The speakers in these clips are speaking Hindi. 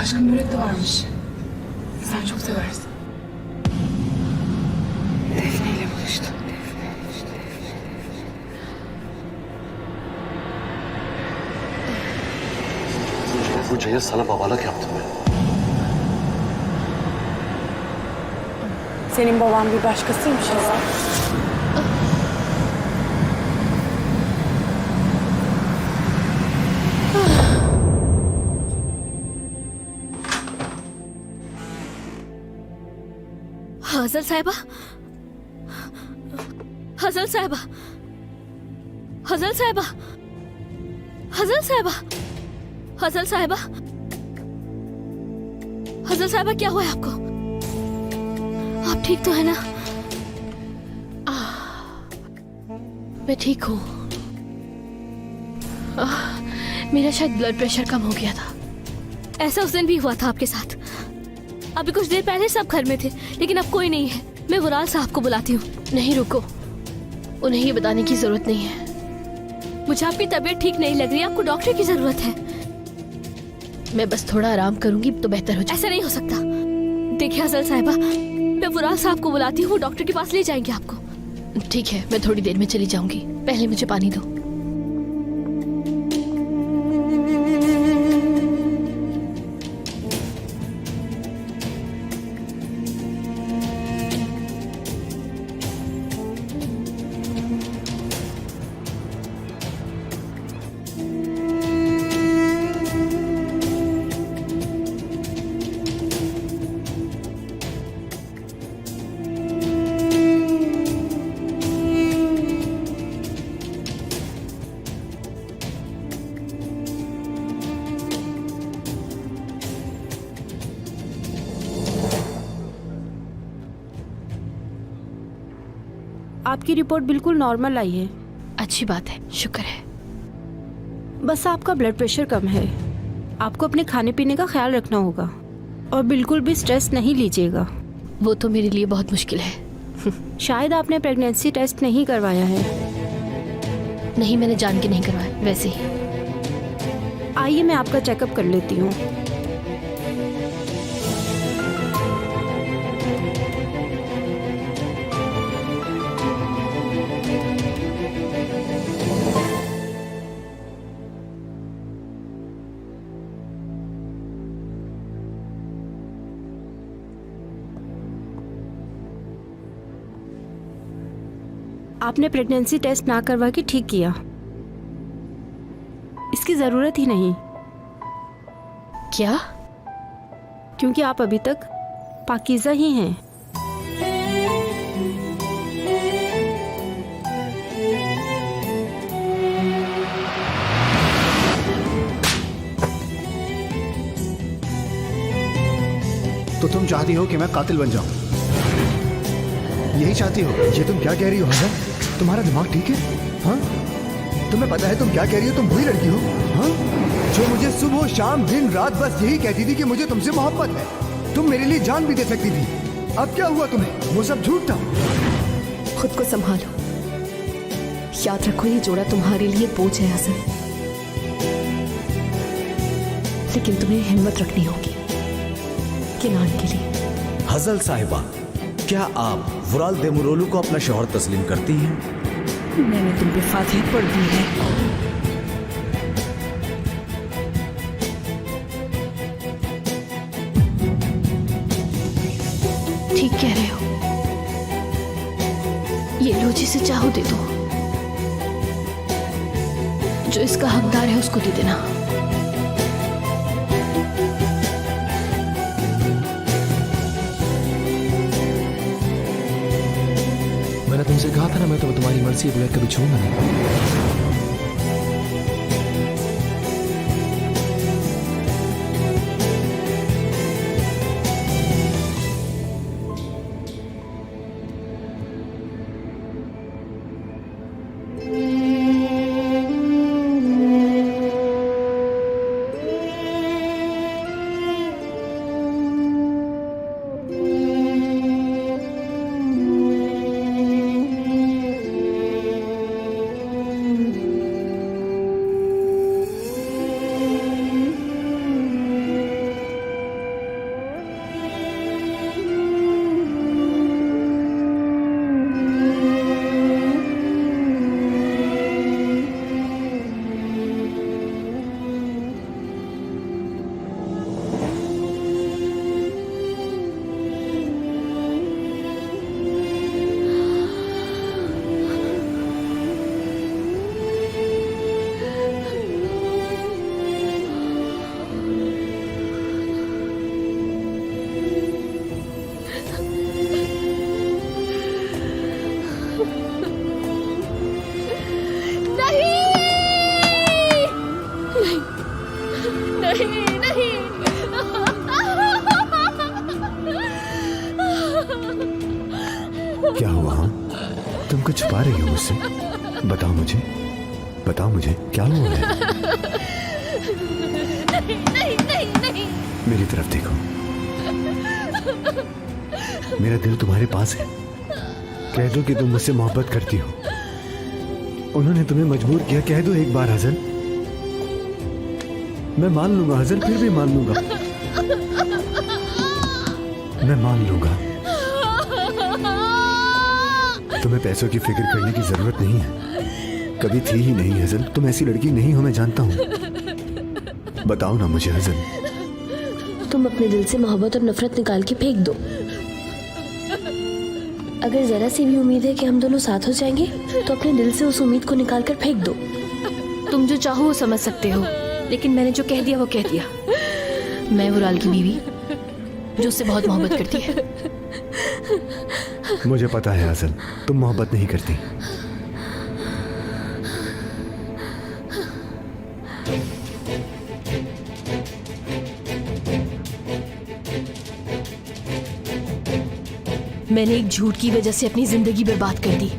Aşkım börek de varmış. Sen çok seversin. Defne ile buluştum. Bunca yıl sana babalık yaptım ben. Senin baban bir başkasıymış Hazal. हजल साहिबा, हजल साहिबा, हजल साहिबा, हजल साहिबा, हजल साहिबा, हजल साहिबा, क्या हुआ है आपको? आप ठीक तो है ना? मैं ठीक हूँ। मेरा शायद ब्लड प्रेशर कम हो गया था। ऐसा उस दिन भी हुआ था आपके साथ। अभी कुछ देर पहले सब घर में थे, लेकिन अब कोई नहीं है। मैं वुराल साहब को बुलाती हूँ। नहीं, रुको, उन्हें ये बताने की जरूरत नहीं है। मुझे आपकी तबीयत ठीक नहीं लग रही, आपको डॉक्टर की जरूरत है। मैं बस थोड़ा आराम करूंगी तो बेहतर हो जाए। ऐसा नहीं हो सकता। देखिए हजल साहिबा, मैं वुराल साहब को बुलाती हूँ, वो डॉक्टर के पास ले जाएंगे आपको। ठीक है, मैं थोड़ी देर में चली जाऊंगी। पहले मुझे पानी दो। आपकी रिपोर्ट बिल्कुल नॉर्मल आई है। अच्छी बात है, शुक्र है। बस आपका ब्लड प्रेशर कम है। आपको अपने खाने पीने का ख्याल रखना होगा और बिल्कुल भी स्ट्रेस नहीं लीजिएगा। वो तो मेरे लिए बहुत मुश्किल है। शायद आपने प्रेगनेंसी टेस्ट नहीं करवाया है। नहीं, मैंने जान के नहीं करवाया, वैसे ही। आइए मैं आपका चेकअप कर लेती हूँ। आपने प्रेगनेंसी टेस्ट ना करवा के ठीक किया। इसकी जरूरत ही नहीं। क्या? क्योंकि आप अभी तक पाकीज़ा ही हैं। तो तुम चाहती हो कि मैं कातिल बन जाऊं? यही चाहती हो? ये तुम क्या कह रही हो हज़र? तुम्हारा दिमाग ठीक है? हाँ? तुम्हें पता है तुम क्या कह रही हो? तुम वही लड़की हो, हाँ? जो मुझे सुबह शाम दिन रात बस यही कहती थी कि मुझे तुमसे मोहब्बत है। तुम मेरे लिए जान भी दे सकती थी। अब क्या हुआ तुम्हें? वो सब झूठ था। खुद को संभालो। याद रखो, ये जोड़ा तुम्हारे लिए बोझ है हसन, लेकिन तुम्हें हिम्मत रखनी होगी किनान के लिए। हजल साहिबा, क्या आप वुराल देमुरोलू को अपना शौहर तस्लीम करती हैं? मैंने तुम पे फातिहा पढ़ दी है। ठीक कह रहे हो। ये लो, जिसे चाहो दे दो। जो इसका हकदार है उसको दे देना। मैंने तुमसे कहा था ना, मैं तो तुम्हारी मर्जी के बगैर कभी छूऊंगा नहीं। मुझसे? बताओ मुझे क्या हुआ है? नहीं। मेरी तरफ देखो। मेरा दिल तुम्हारे पास है। कह दो कि तुम मुझसे मोहब्बत करती हो। उन्होंने तुम्हें मजबूर किया, कह दो एक बार हसन। मैं मान लूंगा हसन, फिर भी मान लूंगा। मैं मान लूंगा। तुम्हें पैसों की फिक्र करने की जरूरत नहीं है, कभी थी ही नहीं हसन। तुम ऐसी लड़की नहीं हो, मैं जानता हूं। बताओ ना मुझे हसन। तुम अपने दिल से मोहब्बत और नफरत निकाल के फेंक दो। अगर जरा सी भी उम्मीद है कि हम दोनों साथ हो जाएंगे तो अपने दिल से उस उम्मीद को निकाल कर फेंक दो। तुम जो चाहो वो समझ सकते हो, लेकिन मैंने जो कह दिया वो कह दिया। मैं वुराल की बीवी जो उससे बहुत मोहब्बत करती है। मुझे पता है हसन, तुम मोहब्बत नहीं करती। मैंने एक झूठ की वजह से अपनी जिंदगी बर्बाद कर दी,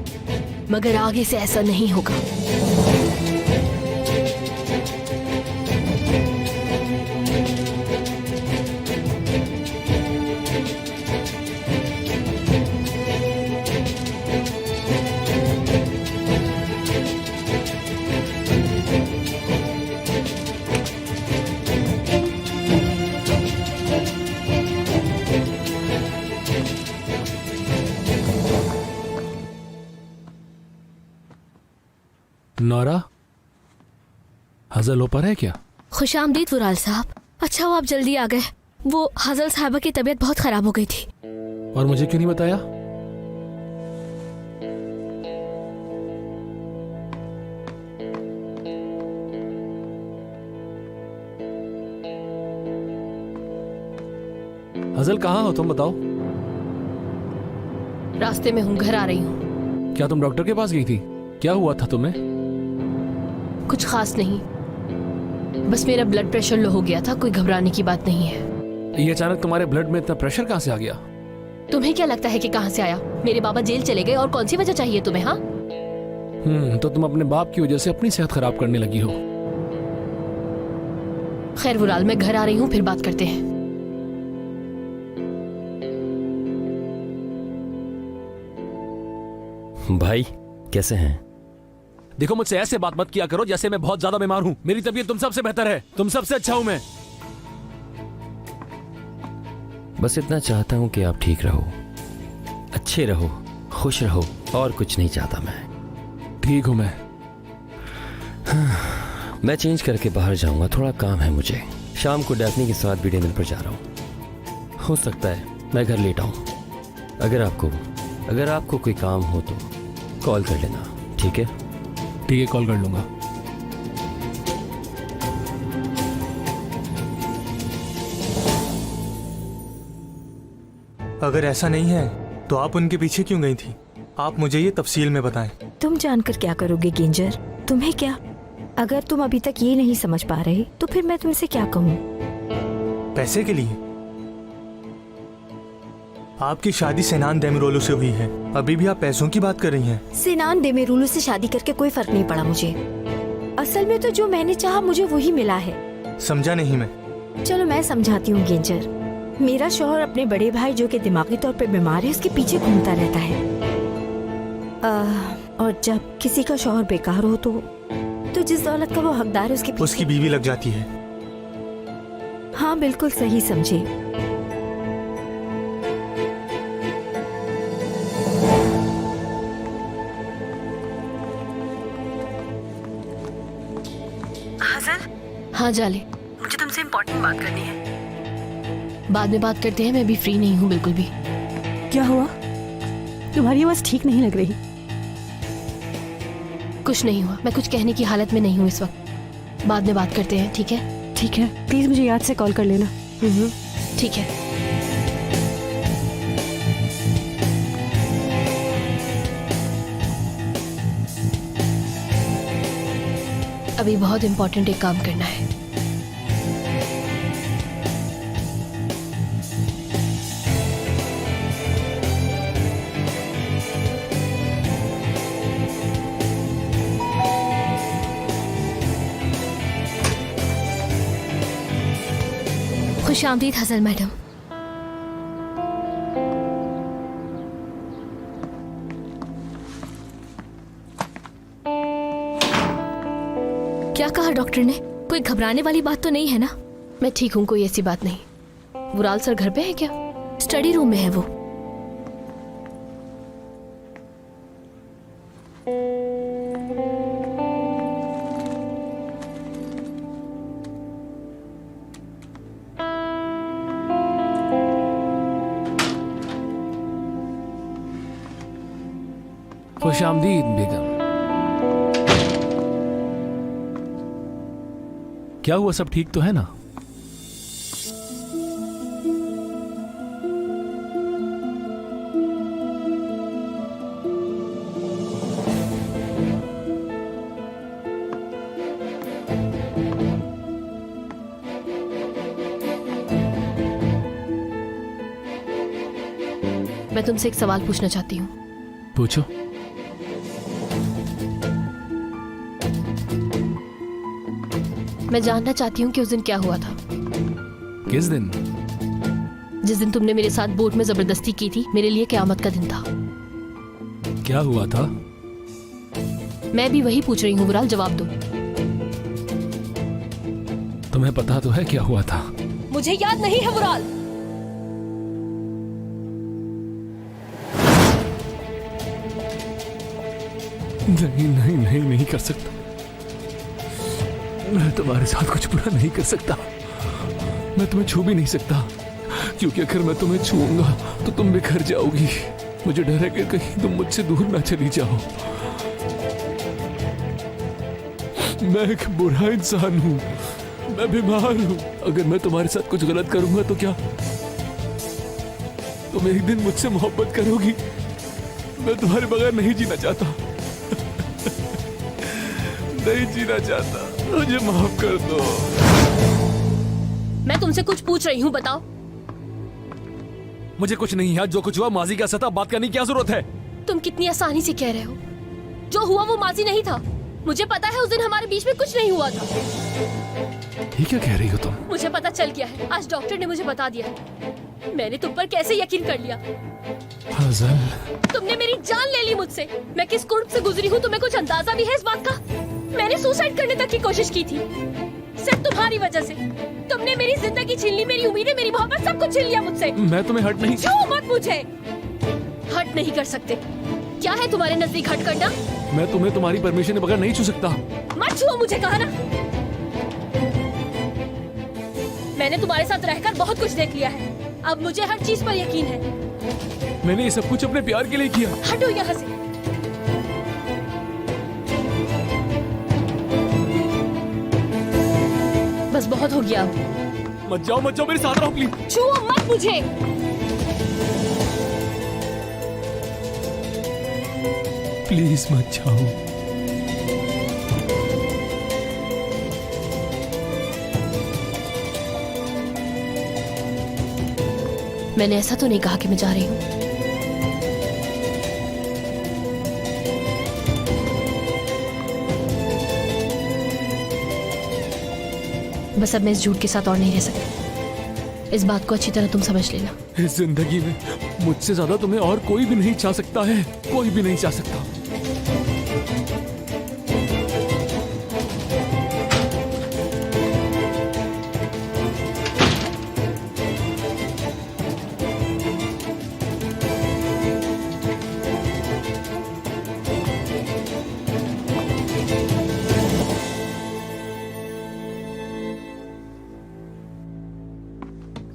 मगर आगे से ऐसा नहीं होगा। नौरा, हजल ऊपर है क्या? खुश आमदीद वुराल साहब। अच्छा वो आप जल्दी आ गए। वो हजल साहबा की तबीयत बहुत खराब हो गई थी। और मुझे क्यों नहीं बताया? हजल कहाँ हो तुम, बताओ। रास्ते में हूँ, घर आ रही हूँ। क्या तुम डॉक्टर के पास गई थी? क्या हुआ था तुम्हें? कुछ खास नहीं, बस मेरा ब्लड प्रेशर लो हो गया था। कोई घबराने की बात नहीं है। ये अचानक तुम्हारे ब्लड में इतना प्रेशर कहाँ से आ गया? तुम्हें क्या लगता है कि कहाँ से आया? मेरे बाबा जेल चले गए और कौन सी वजह चाहिए तुम्हें? हाँ, तो तुम अपने बाप की वजह से अपनी सेहत खराब करने लगी हो। खैर वुराल, मैं घर आ रही हूँ, फिर बात करते हैं। भाई कैसे हैं? देखो मुझसे ऐसे बात मत किया करो जैसे मैं बहुत ज्यादा बीमार हूँ। मेरी तबीयत तुम सबसे बेहतर है, तुम सबसे अच्छा हूँ मैं। बस इतना चाहता हूँ कि आप ठीक रहो, अच्छे रहो, खुश रहो, और कुछ नहीं चाहता मैं। ठीक हूँ मैं। मैं चेंज करके बाहर जाऊंगा, थोड़ा काम है मुझे। शाम को डैफनी के साथ भी डिनर पर जा रहा हूँ। हो सकता है मैं घर लेट आऊँ। अगर आपको कोई काम हो तो कॉल कर लेना, ठीक है? ठीक है, कॉल कर लूंगा। अगर ऐसा नहीं है तो आप उनके पीछे क्यों गई थी? आप मुझे ये तफसील में बताएं। तुम जानकर क्या करोगे गेंजर? तुम्हें क्या? अगर तुम अभी तक ये नहीं समझ पा रहे तो फिर मैं तुमसे क्या कहूँ? पैसे के लिए? आपकी शादी सिनान देमिरोलू से हुई है, अभी भी आप पैसों की बात कर रही हैं। सिनान देमिरोलू से शादी करके कोई फर्क नहीं पड़ा मुझे। असल में तो जो मैंने चाहा मुझे वही मिला है। समझा नहीं मैं। चलो मैं समझाती हूँ गेंजर। मेरा शौहर अपने बड़े भाई जो कि दिमागी तौर पर बीमार है उसके पीछे घूमता रहता है। और जब किसी का शौहर बेकार हो तो जिस दौलत का वो हकदार है उसके पीछे उसकी बीवी लग जाती है। हाँ बिल्कुल सही समझे। हाँ जाले, मुझे तुमसे इम्पोर्टेंट बात करनी है। बाद में बात करते हैं, मैं अभी फ्री नहीं हूँ बिल्कुल भी। क्या हुआ? तुम्हारी आवाज ठीक नहीं लग रही। कुछ नहीं हुआ, मैं कुछ कहने की हालत में नहीं हूँ इस वक्त। बाद में बात करते हैं, ठीक है? ठीक है, प्लीज मुझे याद से कॉल कर लेना। ठीक है। अभी बहुत इंपॉर्टेंट एक काम करना है। खुशामदीद हसन मैडम। क्या कहा डॉक्टर ने? कोई घबराने वाली बात तो नहीं है ना? मैं ठीक हूँ, कोई ऐसी बात नहीं। वुराल सर घर पे है क्या? स्टडी रूम में है वो। खुशामदीद बेगम। क्या हुआ, सब ठीक तो है ना? मैं तुमसे एक सवाल पूछना चाहती हूँ। पूछो। मैं जानना चाहती हूँ कि उस दिन क्या हुआ था। किस दिन? जिस दिन तुमने मेरे साथ बोट में जबरदस्ती की थी, मेरे लिए क़यामत का दिन था। क्या हुआ था? मैं भी वही पूछ रही हूँ वुराल, जवाब दो। तुम्हें पता तो है क्या हुआ था? मुझे याद नहीं है वुराल। नहीं नहीं नहीं, नहीं कर सकता। मैं तुम्हारे साथ कुछ बुरा नहीं कर सकता। मैं तुम्हें छू भी नहीं सकता, क्योंकि अगर मैं तुम्हें छूऊंगा तो तुम बिखर जाओगी। मुझे डर है कि कहीं तुम मुझसे दूर ना चली जाओ। मैं एक बुरा इंसान हूं, मैं बीमार हूं। अगर मैं तुम्हारे साथ कुछ गलत करूंगा तो क्या तुम एक दिन मुझसे मोहब्बत करोगी? मैं तुम्हारे बगैर नहीं जीना चाहता। नहीं जीना चाहता, मुझे माफ कर दो। मैं तुमसे कुछ पूछ रही हूँ, बताओ। मुझे कुछ नहीं याद। जो कुछ हुआ माजी का सता, बात करने की क्या जरूरत है? तुम कितनी आसानी से कह रहे हो। जो हुआ वो माजी नहीं था। मुझे पता है उस दिन हमारे बीच में कुछ नहीं हुआ था। ये क्या कह रही हो तुम? मुझे पता चल गया है, आज डॉक्टर ने मुझे बता दिया है। मैंने तुम पर कैसे यकीन कर लिया? हज़ल, तुमने मेरी जान ले ली मुझसे। मैं किस कुर्ब से गुजरी हूँ तुम्हें कुछ अंदाजा भी है इस बात का? मैंने सुसाइड करने तक की कोशिश की थी, सिर्फ तुम्हारी वजह से। तुमने मेरी जिंदगी छीन ली, मेरी उम्मीदें, मेरी मोहब्बत, सब कुछ छीन लिया मुझसे। मैं तुम्हें हर्ट नहीं। छू मत मुझे। हर्ट नहीं कर सकते। क्या है तुम्हारे नजदीक हर्ट करना? मैं तुम्हें तुम्हारी परमिशन के बगैर नहीं छू सकता। मत छुओ मुझे, कहा ना। मैंने तुम्हारे साथ रहकर बहुत कुछ देख लिया है, अब मुझे हर चीज पर यकीन है। मैंने ये सब कुछ अपने प्यार के लिए किया। हटो यहाँ से। बस बहुत हो गया। मत जाओ मेरे साथ रहो प्लीज। छुओ मत मुझे। प्लीज मत जाओ। मैंने ऐसा तो नहीं कहा कि मैं जा रही हूँ। बस अब मैं इस झूठ के साथ और नहीं रह सकती। इस बात को अच्छी तरह तुम समझ लेना। इस जिंदगी में मुझसे ज्यादा तुम्हें और कोई भी नहीं चाह सकता है, कोई भी नहीं चाह सकता।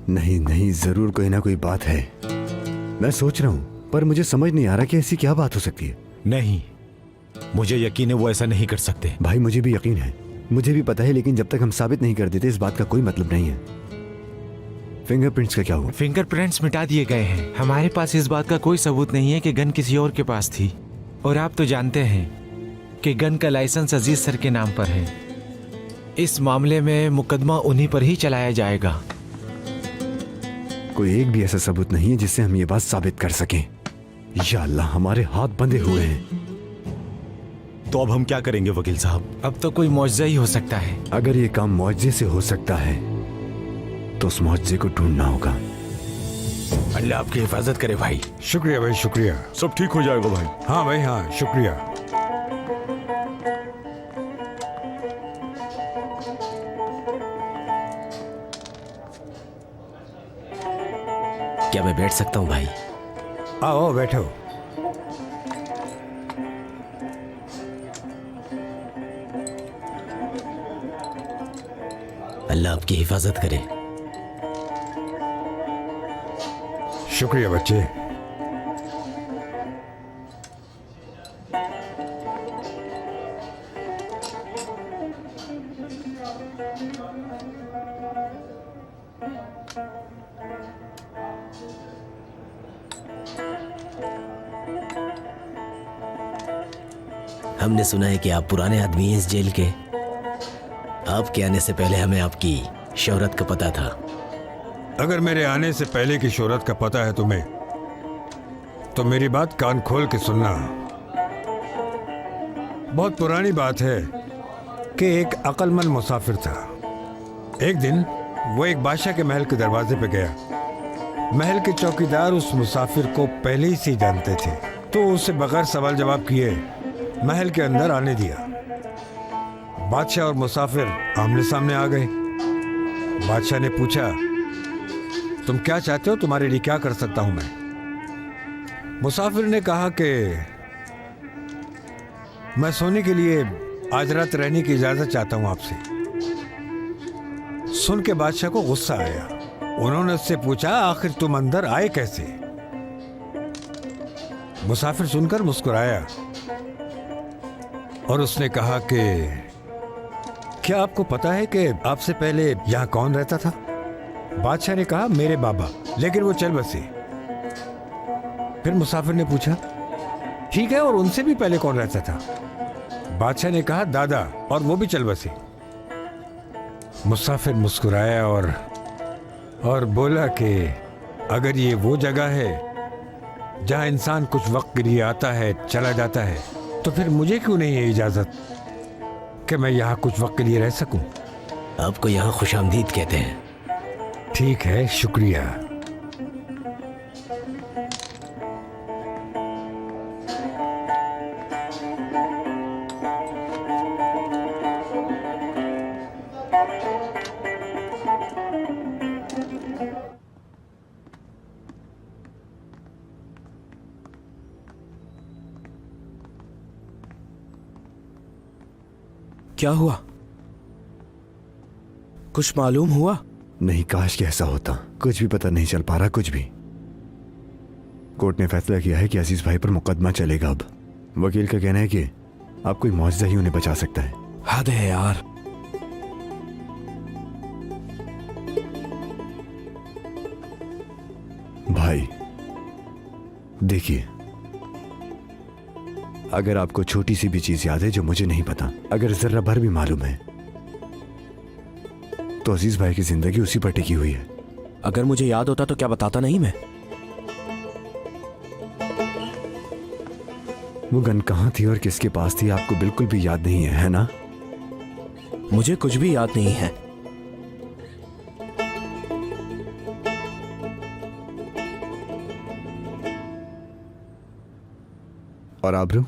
नहीं नहीं, जरूर कोई ना कोई बात है। मैं सोच रहा हूँ, पर मुझे समझ नहीं आ रहा कि ऐसी क्या बात हो सकती है। नहीं, मुझे यकीन है वो ऐसा नहीं कर सकते। भाई मुझे भी यकीन है, मुझे भी पता है, लेकिन जब तक हम साबित नहीं कर देते इस बात का कोई मतलब नहीं है। फिंगरप्रिंट्स का क्या हुआ? फिंगरप्रिंट्स मिटा दिए गए हैं। हमारे पास इस बात का कोई सबूत नहीं है कि गन किसी और के पास थी। और आप तो जानते हैं कि गन का लाइसेंस अजीज सर के नाम पर है। इस मामले में मुकदमा उन्हीं पर ही चलाया जाएगा। कोई एक भी ऐसा सबूत नहीं है जिससे हम ये बात साबित कर सकें। या अल्लाह, हमारे हाथ बंधे हुए हैं। तो अब हम क्या करेंगे वकील साहब? अब तो कोई मौजज़ा ही हो सकता है। अगर ये काम मौजज़े से हो सकता है तो उस मुआवजे को ढूंढना होगा। अल्लाह आपकी हिफाजत करे भाई। शुक्रिया भाई, शुक्रिया। सब ठीक हो जाएगा भाई। हाँ भाई, हाँ, शुक्रिया। क्या मैं बैठ सकता हूँ भाई? आओ बैठो। अल्लाह आपकी हिफाजत करे। शुक्रिया बच्चे। हमने सुना है कि आप पुराने आदमी हैं इस जेल के। आपके आने से पहले हमें आपकी शोहरत का पता था। अगर मेरे आने से पहले की शोहरत का पता है तुम्हें, तो मेरी बात कान खोल के सुनना। बहुत पुरानी बात है कि एक अक्लमंद मुसाफिर था। एक दिन वो एक बादशाह के महल के दरवाजे पे गया। महल के चौकीदार उस मुसाफिर को पहले ही से जानते थे, तो उसे बगैर सवाल जवाब किए महल के अंदर आने दिया। बादशाह और मुसाफिर आमने सामने आ गए। बादशाह ने पूछा, तुम क्या चाहते हो? तुम्हारे लिए क्या कर सकता हूं मैं? मुसाफिर ने कहा कि मैं सोने के लिए आज रात रहने की इजाजत चाहता हूं आपसे। सुन के बादशाह को गुस्सा आया। उन्होंने उससे पूछा, आखिर तुम अंदर आए कैसे? मुसाफिर सुनकर मुस्कुराया और उसने कहा कि क्या आपको पता है कि आपसे पहले यहां कौन रहता था? बादशाह ने कहा, मेरे बाबा, लेकिन वो चल बसे। फिर मुसाफिर ने पूछा, ठीक है, और उनसे भी पहले कौन रहता था? बादशाह ने कहा, दादा, और वो भी चल बसे। मुसाफिर मुस्कुराया और बोला कि अगर ये वो जगह है जहां इंसान कुछ वक्त के लिए आता है, चला जाता है, तो फिर मुझे क्यों नहीं है इजाजत कि मैं यहाँ कुछ वक्त के लिए रह सकूं? आपको यहाँ खुशामदीद कहते हैं। ठीक है, शुक्रिया। क्या हुआ? कुछ मालूम हुआ? नहीं, काश कि ऐसा होता। कुछ भी पता नहीं चल पा रहा, कुछ भी। कोर्ट ने फैसला किया है कि अजीज भाई पर मुकदमा चलेगा। अब वकील का कहना है कि आप कोई मुआवजा ही उन्हें बचा सकता है। हद है यार। भाई देखिए, अगर आपको छोटी सी भी चीज याद है जो मुझे नहीं पता, अगर जर्रा भर भी मालूम है, तो अजीज भाई की जिंदगी उसी पर टिकी हुई है। अगर मुझे याद होता तो क्या बताता नहीं मैं? वो गन कहाँ थी और किसके पास थी आपको बिल्कुल भी याद नहीं है ना? मुझे कुछ भी याद नहीं है। और आबरू?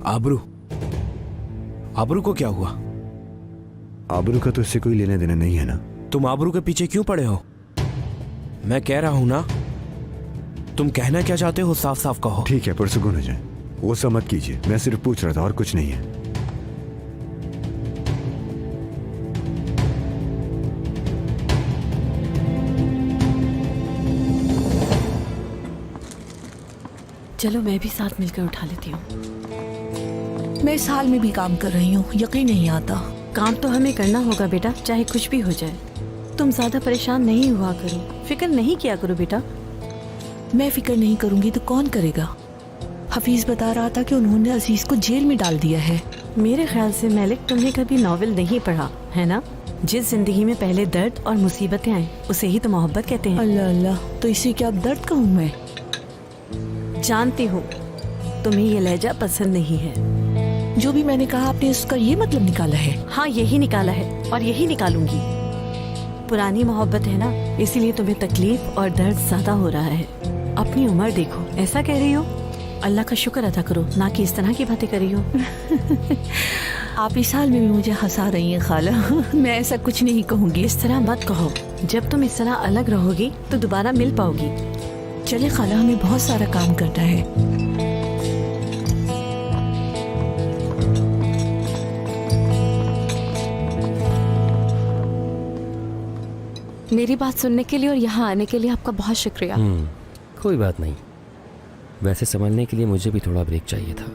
आबरू? आबरू को क्या हुआ? आबरू का तो इससे कोई लेने देने नहीं है ना। तुम आबरू के पीछे क्यों पड़े हो? मैं कह रहा हूं ना, तुम कहना क्या चाहते हो साफ साफ कहो। ठीक है, पुरसुकून हो जाए, गुस्सा मत कीजिए। मैं सिर्फ पूछ रहा था और कुछ नहीं है। चलो मैं भी साथ मिलकर उठा लेती हूँ। मैं इस हाल में भी काम कर रही हूँ, यकीन नहीं आता। काम तो हमें करना होगा बेटा, चाहे कुछ भी हो जाए। तुम ज्यादा परेशान नहीं हुआ करो, फिक्र नहीं किया करो बेटा। मैं फिक्र नहीं करूंगी तो कौन करेगा? हफीज बता रहा था कि उन्होंने अजीज को जेल में डाल दिया है। मेरे ख्याल से मलिक, तुमने कभी नॉवेल नहीं पढ़ा है ना? जिस जिंदगी में पहले दर्द और मुसीबतें आए उसे ही तो मोहब्बत कहते हैं। अल्लाह अल्लाह, तो इसे क्या दर्द कहूँ मैं? जानती हूँ तुम्हें ये लहजा पसंद नहीं है, जो भी मैंने कहा आपने उसका ये मतलब निकाला है? हाँ, यही निकाला है और यही निकालूंगी। पुरानी मोहब्बत है ना, इसीलिए तुम्हें तकलीफ और दर्द ज्यादा हो रहा है। अपनी उम्र देखो, ऐसा कह रही हो? अल्लाह का शुक्र अदा करो, ना कि इस तरह की बातें कर रही हो। आप इस हाल में भी मुझे हंसा रही हैं खाला। मैं ऐसा कुछ नहीं कहूँगी। इस तरह मत कहो। जब तुम इस तरह अलग रहोगी तो दोबारा मिल पाओगी। चले खाला, हमें बहुत सारा काम करना है। मेरी बात सुनने के लिए और यहाँ आने के लिए आपका बहुत शुक्रिया। कोई बात नहीं। वैसे संभलने के लिए मुझे भी थोड़ा ब्रेक चाहिए था।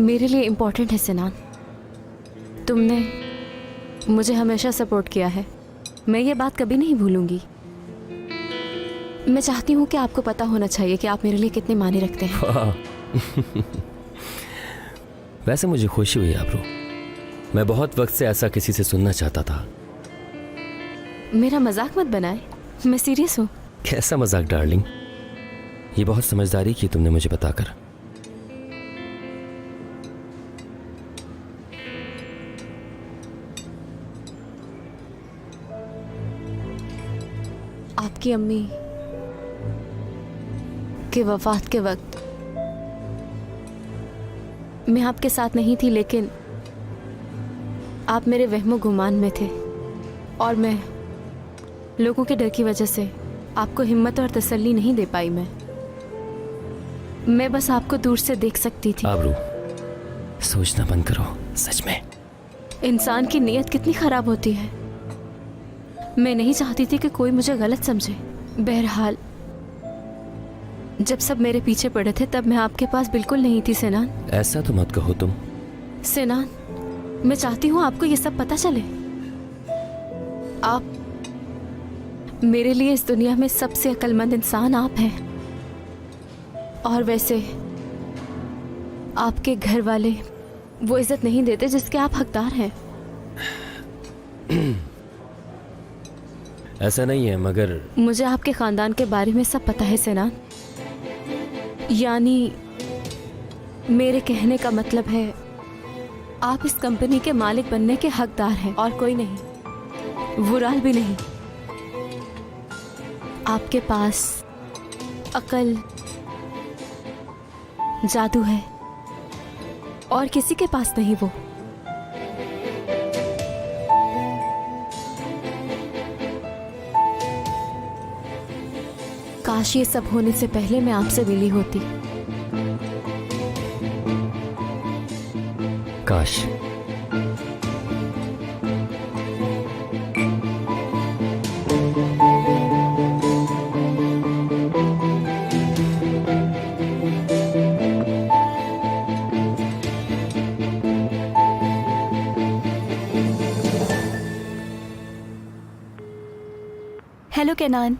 मेरे लिए इम्पोर्टेंट है सिनान। तुमने मुझे हमेशा सपोर्ट किया है, मैं ये बात कभी नहीं भूलूंगी। मैं चाहती हूँ कि आपको पता होना चाहिए कि आप मेरे लिए कितने मायने रखते हैं। वैसे मुझे खुशी हुई आबरू। मैं बहुत वक्त से ऐसा किसी से सुनना चाहता था। मेरा मजाक मत बनाए, मैं सीरियस हूँ। कैसा मजाक डार्लिंग, ये बहुत समझदारी की तुमने मुझे बताकर। आपकी अम्मी के वफात के वक्त मैं आपके साथ नहीं थी, लेकिन आप मेरे वहमो गुमान में थे और मैं लोगों के डर की वजह से आपको हिम्मत और तसल्ली नहीं दे पाई। मैं बस आपको दूर से देख सकती थी। आबरू, सोचना बंद करो। सच में इंसान की नीयत कितनी खराब होती है। मैं नहीं चाहती थी कि कोई मुझे गलत समझे। बहरहाल जब सब मेरे पीछे पड़े थे तब मैं आपके पास बिल्कुल नहीं थी सिनान। ऐसा तो मत कहो तुम। सिनान, मैं चाहती हूँ आपको ये सब पता चले। आप मेरे लिए इस दुनिया में सबसे अक्लमंद इंसान आप हैं। और वैसे आपके घर वाले वो इज्जत नहीं देते जिसके आप हकदार हैं। ऐसा नहीं है, मगर मुझे आपके खानदान के बारे में सब पता है सिनान। यानी मेरे कहने का मतलब है आप इस कंपनी के मालिक बनने के हकदार हैं और कोई नहीं, वुराल भी नहीं। आपके पास अकल, जादू है और किसी के पास नहीं वो। काश ये सब होने से पहले मैं आपसे मिली होती। काश। हेलो केनान।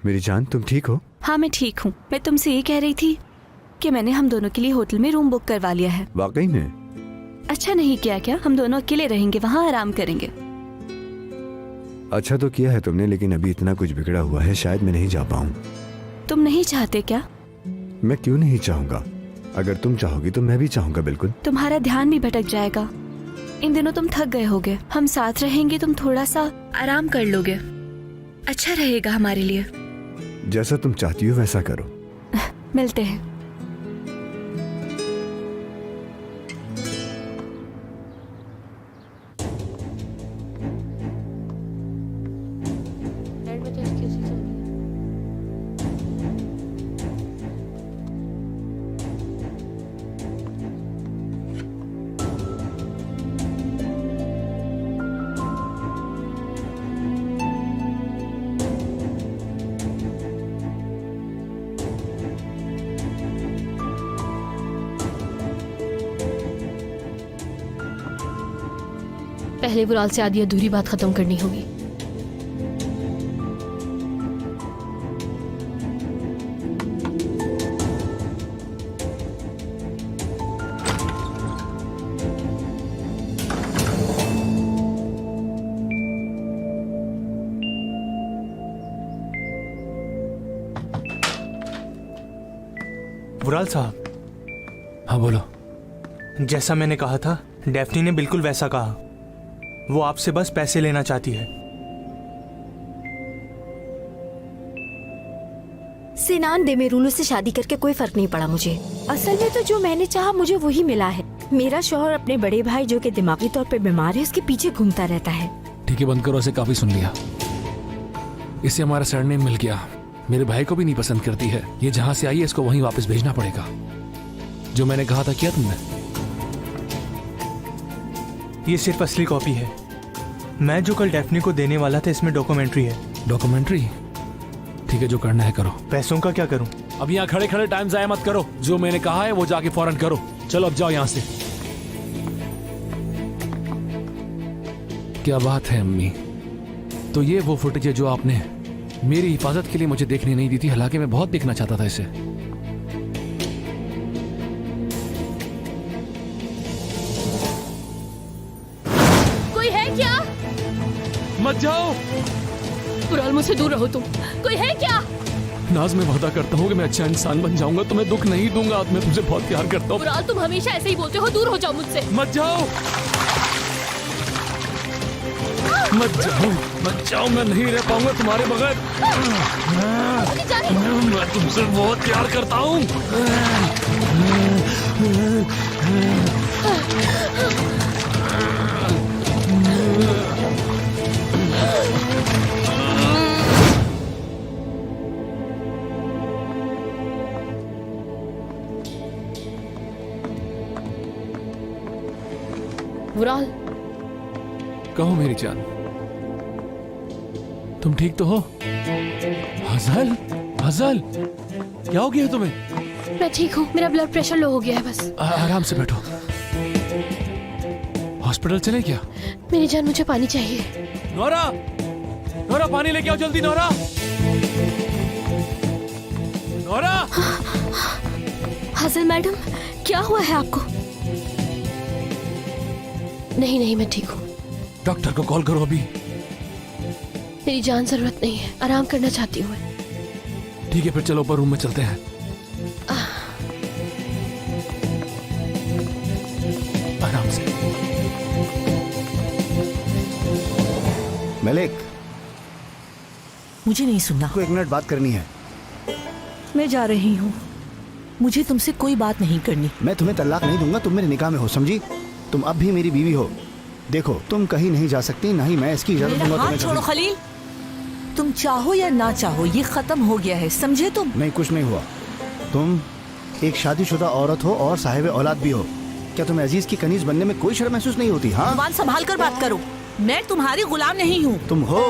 मेरी जान, तुम ठीक हो? हाँ, मैं ठीक हूँ। मैं तुमसे ये कह रही थी कि मैंने हम दोनों के लिए होटल में रूम बुक करवा लिया है। वाकई में? अच्छा नहीं किया क्या? हम दोनों अकेले रहेंगे, वहाँ आराम करेंगे। अच्छा तो किया है तुमने, लेकिन अभी इतना कुछ बिगड़ा हुआ है, शायद मैं नहीं जा पाऊँ। तुम नहीं चाहते क्या? मैं क्यों नहीं चाहूँगा? अगर तुम चाहोगी तो मैं भी चाहूँगा, बिल्कुल। तुम्हारा ध्यान भी भटक जाएगा। इन दिनों तुम थक गए होगे, हम साथ रहेंगे, तुम थोड़ा सा आराम कर लोगे, अच्छा रहेगा हमारे लिए। जैसा तुम चाहती हो वैसा करो। मिलते हैं। पहले वुराल से आधी अधूरी बात खत्म करनी होगी। वुराल साहब। हाँ बोलो। जैसा मैंने कहा था, डेफ्नी ने बिल्कुल वैसा कहा। वो आपसे बस पैसे लेना चाहती है। सिनान देमेरुलू से शादी करके कोई फर्क नहीं पड़ा मुझे। असल में तो जो मैंने चाहा मुझे वही मिला है। मेरा शौहर अपने बड़े भाई जो कि दिमागी तौर पे बीमार है उसके पीछे घूमता रहता है। ठीक है, बंद करो, इसे काफी सुन लिया। इससे हमारा सरनेम मिल गया। मेरे भाई को भी नहीं पसंद करती है। ये जहाँ से आई है इसको वहीं वापस भेजना पड़ेगा। जो मैंने कहा था किया तुमने? ये सिर्फ असली कॉपी है। मैं जो कल डेफ्नी को देने वाला था इसमें डॉक्यूमेंट्री है। डॉक्यूमेंट्री? ठीक है, जो करना है करो। पैसों का क्या करूं? अब यहाँ खड़े खड़े टाइम जाया मत करो। जो मैंने कहा है वो जाके फौरन करो। चलो अब जाओ यहाँ से। क्या बात है अम्मी, तो ये वो फुटेज है जो आपने मेरी हिफाजत के लिए मुझे देखने नहीं दी थी। हालांकि मैं बहुत देखना चाहता था इसे। कोई है क्या? मत जाओ। उराल, मुझसे दूर रहो तुम। कोई है क्या? नाज, मैं वादा करता हूँ कि मैं अच्छा इंसान बन जाऊंगा, तुम्हें दुख नहीं दूंगा। मैं तुमसे बहुत प्यार करता हूँ। उराल, तुम हमेशा ऐसे ही बोलते हो। दूर हो जाओ मुझसे। मत जाओ, मत जाओ, मत जाओ। मैं नहीं रह पाऊंगा तुम्हारे बगैर। मैं तुमसे बहुत प्यार करता हूँ। उराल, कहो मेरी जान, तुम ठीक तो हो? हजल, हजल, क्या हो गया तुम्हें? मैं ठीक हूँ, मेरा ब्लड प्रेशर लो हो गया है बस। आराम से बैठो। हॉस्पिटल चले क्या? मेरी जान, मुझे पानी चाहिए। नोरा, नोरा पानी लेके आओ जल्दी। Nora, Nora. हासिल मैडम, क्या हुआ है आपको? नहीं नहीं, मैं ठीक हूँ। डॉक्टर को कॉल करो अभी। मेरी जान, जरूरत नहीं है, आराम करना चाहती हूँ। ठीक है, फिर चलो ऊपर रूम में चलते हैं। आराम से। मलिक, मुझे नहीं सुनना। को 1 मिनट बात करनी है। मैं जा रही हूँ, मुझे तुमसे कोई बात नहीं करनी। मैं तुम्हें तलाक नहीं दूंगा, तुम मेरे निकाह में हो, समझी? तुम अब भी मेरी बीवी हो। देखो, तुम कहीं नहीं जा सकती, ना ही मैं इसकी इजाजत दूंगा हाथ छोड़ो खलील। तुम चाहो या ना चाहो ये खत्म हो गया है, समझे तुम? नहीं, कुछ नहीं हुआ। तुम एक शादीशुदा औरत हो और साहिब औलाद भी हो। क्या तुम्हें अजीज की कनीज बनने में कोई शर्म महसूस नहीं होती? हाँ, जुबान संभाल कर बात करो। मैं तुम्हारी गुलाम नहीं हूँ। तुम हो।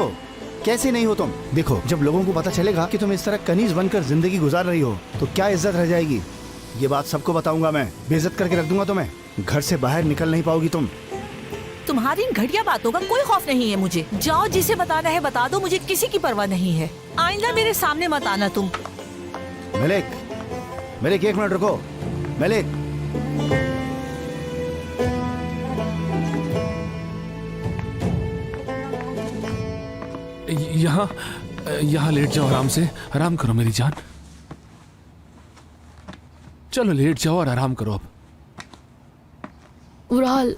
कैसे नहीं हो तुम? देखो, जब लोगों को पता चलेगा कि तुम इस तरह कनीज बनकर जिंदगी गुजार रही हो तो क्या इज्जत रह जाएगी। ये बात सबको बताऊंगा मैं, बेइज्जत करके रख दूंगा तुम्हें। घर से बाहर निकल नहीं पाओगी तुम। तुम्हारी इन घटिया बातों का कोई खौफ नहीं है मुझे। जाओ, जिसे बताना है बता दो, मुझे किसी की परवाह नहीं है। आइंदा मेरे सामने मत आना तुम। मलिक, मलिक 1 मिनट रुको। मलिक, यहाँ यहाँ लेट जाओ, आराम से। आराम करो मेरी जान। चलो लेट जाओ और आराम करो अब। उराल,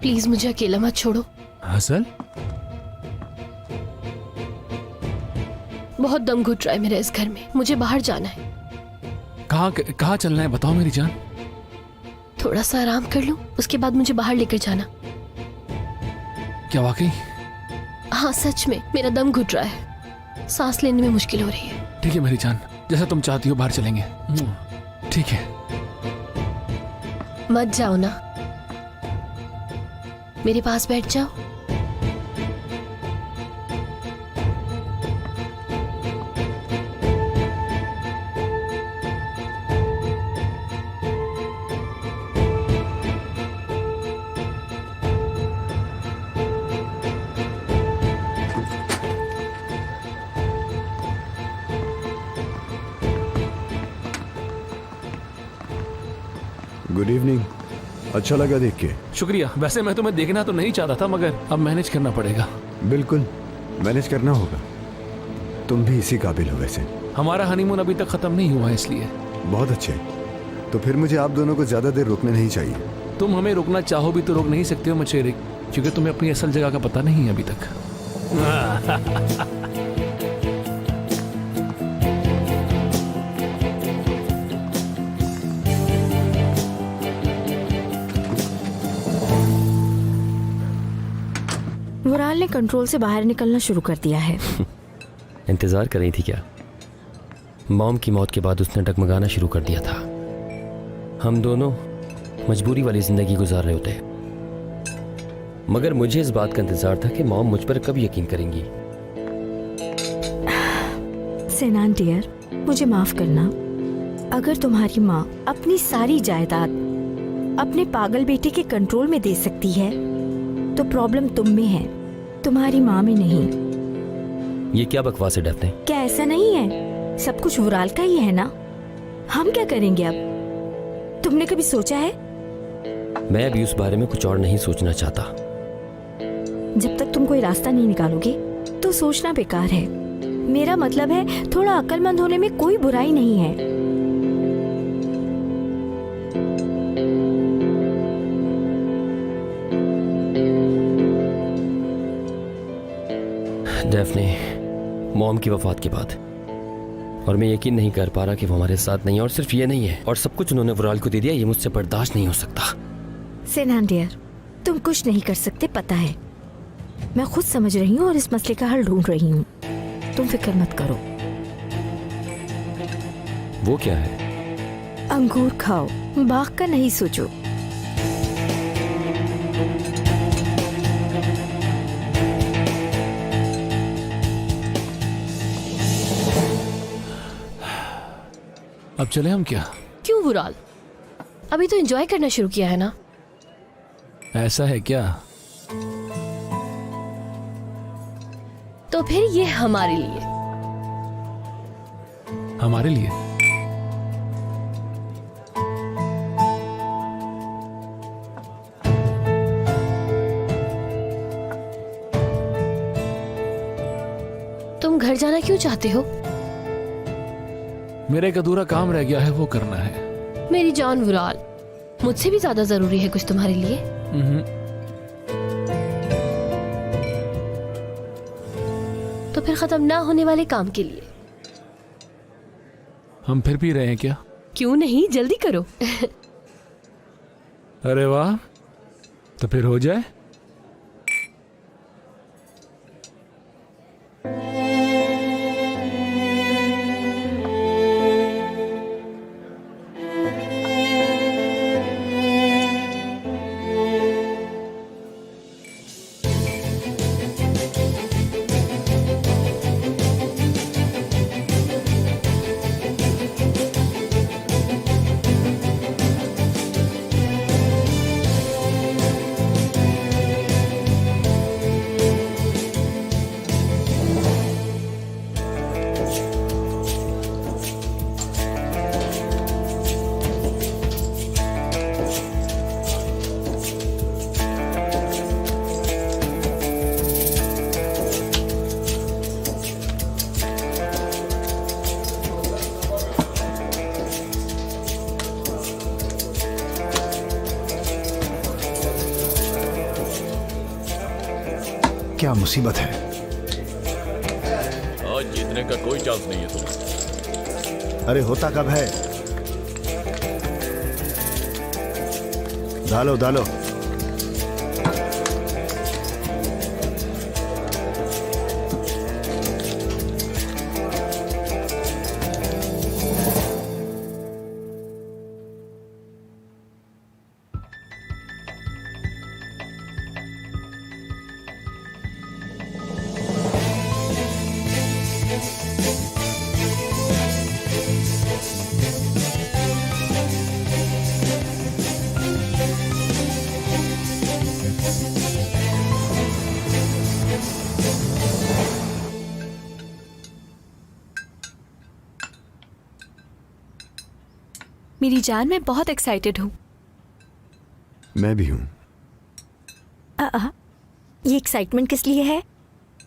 प्लीज मुझे अकेला मत छोड़ो। हसल, बहुत दम घुट रहा है मेरा इस घर में, मुझे बाहर जाना है। कहाँ चलना है बताओ मेरी जान। थोड़ा सा आराम कर लूं, उसके बाद मुझे बाहर लेकर जाना। क्या वाकई? हाँ सच में, मेरा दम घुट रहा है, सांस लेने में मुश्किल हो रही है। ठीक है मेरी जान, जैसा तुम चाहती हो बाहर चलेंगे। ठीक है। मत जाओ ना, मेरे पास बैठ जाओ। Good evening. अच्छा लगा देख के। शुक्रिया। वैसे मैं तुम्हें देखना तो नहीं चाहता था, मगर अब मैनेज करना पड़ेगा। बिल्कुल मैनेज करना होगा। तुम भी इसी काबिल हो वैसे। हमारा हनीमून अभी तक खत्म नहीं हुआ है, इसलिए। बहुत अच्छे। तो फिर मुझे आप दोनों को ज्यादा देर रुकने नहीं चाहिए। तुम हमें रुकना चाहो भी तो रोक नहीं सकते हो मचेरे, क्योंकि तुम्हें अपनी असल जगह का पता नहीं है अभी तक। वुराल ने कंट्रोल से बाहर निकलना शुरू कर दिया है। इंतजार कर रही थी क्या? मॉम की मौत के बाद उसने डगमगाना शुरू कर दिया था। हम दोनों मजबूरी वाली जिंदगी गुजार रहे होते, मगर मुझे इस बात का इंतजार था कि मॉम मुझ पर कब यकीन करेंगी। सेनान डियर, मुझे माफ करना। अगर तुम्हारी माँ अपनी सारी जायदाद अपने पागल बेटे के कंट्रोल में दे सकती है तो प्रॉब्लम तुम में है, तुम्हारी माँ में नहीं। ये क्या बकवास है डैफ्ने? क्या ऐसा नहीं है? सब कुछ वुराल का ही है ना। हम क्या करेंगे अब? तुमने कभी सोचा है? मैं अभी उस बारे में कुछ और नहीं सोचना चाहता। जब तक तुम कोई रास्ता नहीं निकालोगे तो सोचना बेकार है। मेरा मतलब है थोड़ा अक्लमंद होने में कोई बुराई नहीं है। डैफ्ने, मॉम की वफात के बाद, और मैं यकीन नहीं कर पा रहा कि वो हमारे साथ नहीं है। और सिर्फ ये नहीं है, और सब कुछ उन्होंने वुराल को दे दिया। ये मुझसे बर्दाश्त नहीं हो सकता। सेनान डियर, तुम कुछ नहीं कर सकते, पता है। मैं खुद समझ रही हूँ और इस मसले का हल ढूंढ रही हूँ। तुम फिक्र मत करो। वो क्या है? अंगूर खाओ, बाग का नहीं सोचो। अब चले हम क्या? क्यों वुराल? अभी तो एंजॉय करना शुरू किया है ना। ऐसा है क्या? तो फिर ये हमारे लिए। हमारे लिए? तुम घर जाना क्यों चाहते हो? मेरा एक अधूरा काम रह गया है, वो करना है। मेरी जान वुराल, मुझसे भी ज्यादा जरूरी है कुछ तुम्हारे लिए। तो फिर खत्म ना होने वाले काम के लिए। हम फिर पी रहे हैं क्या? क्यों नहीं, जल्दी करो। अरे वाह, तो फिर हो जाए। क्या मुसीबत है? आज जीतने का कोई चांस नहीं है तुम्हें। अरे होता कब है? डालो डालो। मेरी जान, मैं बहुत एक्साइटेड हूँ। मैं भी हूँ। ये एक्साइटमेंट किस लिए है?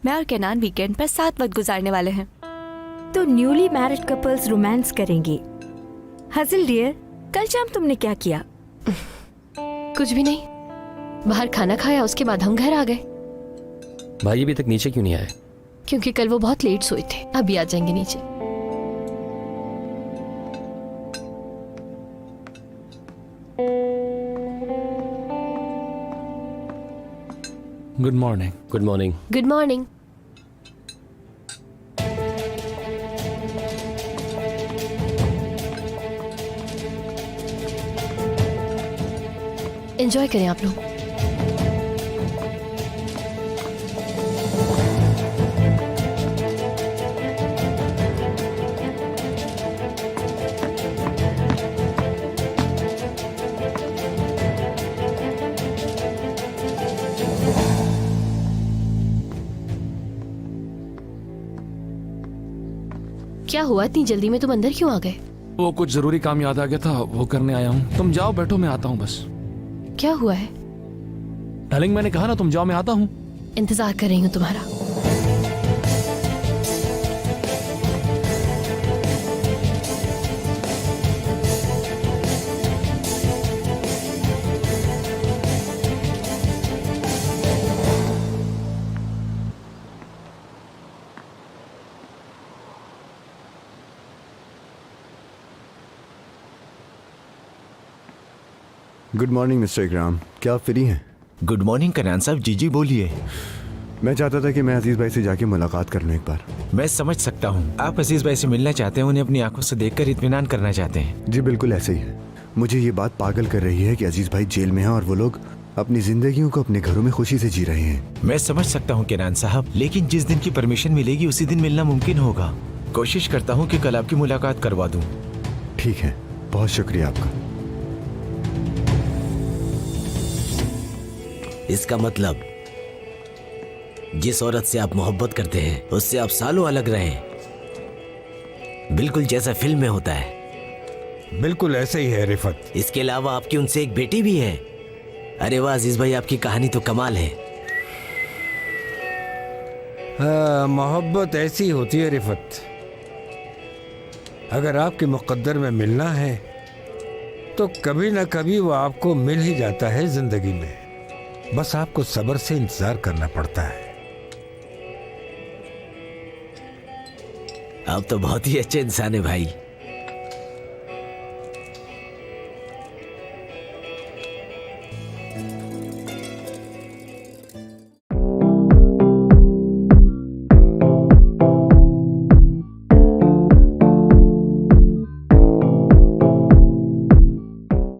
मैं और केनान वीकेंड पर साथ वक्त गुजारने वाले हैं। तो न्यूली मैरिड कपल्स रोमांस करेंगे। हजल डियर, कल शाम तुमने क्या किया? कुछ भी नहीं, बाहर खाना खाया, उसके बाद हम घर आ गए। भाई अभी तक नीचे क्यों नहीं आए? क्योंकि कल वो बहुत लेट सोए थे, अभी आ जाएंगे नीचे। Good morning. Good morning. Good morning. Enjoy करें आप लोग। क्या हुआ, इतनी जल्दी में तुम अंदर क्यों आ गए? वो कुछ जरूरी काम याद आ गया था, वो करने आया हूँ। तुम जाओ, बैठो, मैं आता हूँ बस। क्या हुआ है? डार्लिंग मैंने कहा ना तुम जाओ, मैं आता हूँ। इंतजार कर रही हूँ तुम्हारा। गुड मॉर्निंग मिस्टर इकराम, क्या आप फ्री हैं? गुड मॉर्निंग कनान साहब। जी बोलिए। मैं चाहता था कि मैं अजीज भाई से जाके मुलाकात कर लूं एक बार। मैं समझ सकता हूँ, आप अजीज भाई से मिलना चाहते हैं, उन्हें अपनी आंखों से देखकर इत्मीनान करना चाहते हैं। जी बिल्कुल ऐसे ही है। मुझे ये बात पागल कर रही है कि अजीज भाई जेल में हैं और वो लोग अपनी जिंदगियों को अपने घरों में खुशी से जी रहे हैं। मैं समझ सकता हूँ किरान साहब, लेकिन जिस दिन की परमिशन मिलेगी उसी दिन मिलना मुमकिन होगा। कोशिश करता हूँ कि कल आपकी मुलाकात करवा दूँ। ठीक है, बहुत शुक्रिया आपका। इसका मतलब जिस औरत से आप मोहब्बत करते हैं उससे आप सालों अलग रहे, बिल्कुल जैसा फिल्म में होता है। बिल्कुल ऐसे ही है रिफत। इसके अलावा आपकी उनसे एक बेटी भी है। अरे वाह अजीज भाई, आपकी कहानी तो कमाल है। मोहब्बत ऐसी होती है रिफत, अगर आपके मुकद्दर में मिलना है तो कभी ना कभी वो आपको मिल ही जाता है जिंदगी में। बस आपको सब्र से इंतजार करना पड़ता है। आप तो बहुत ही अच्छे इंसान है भाई।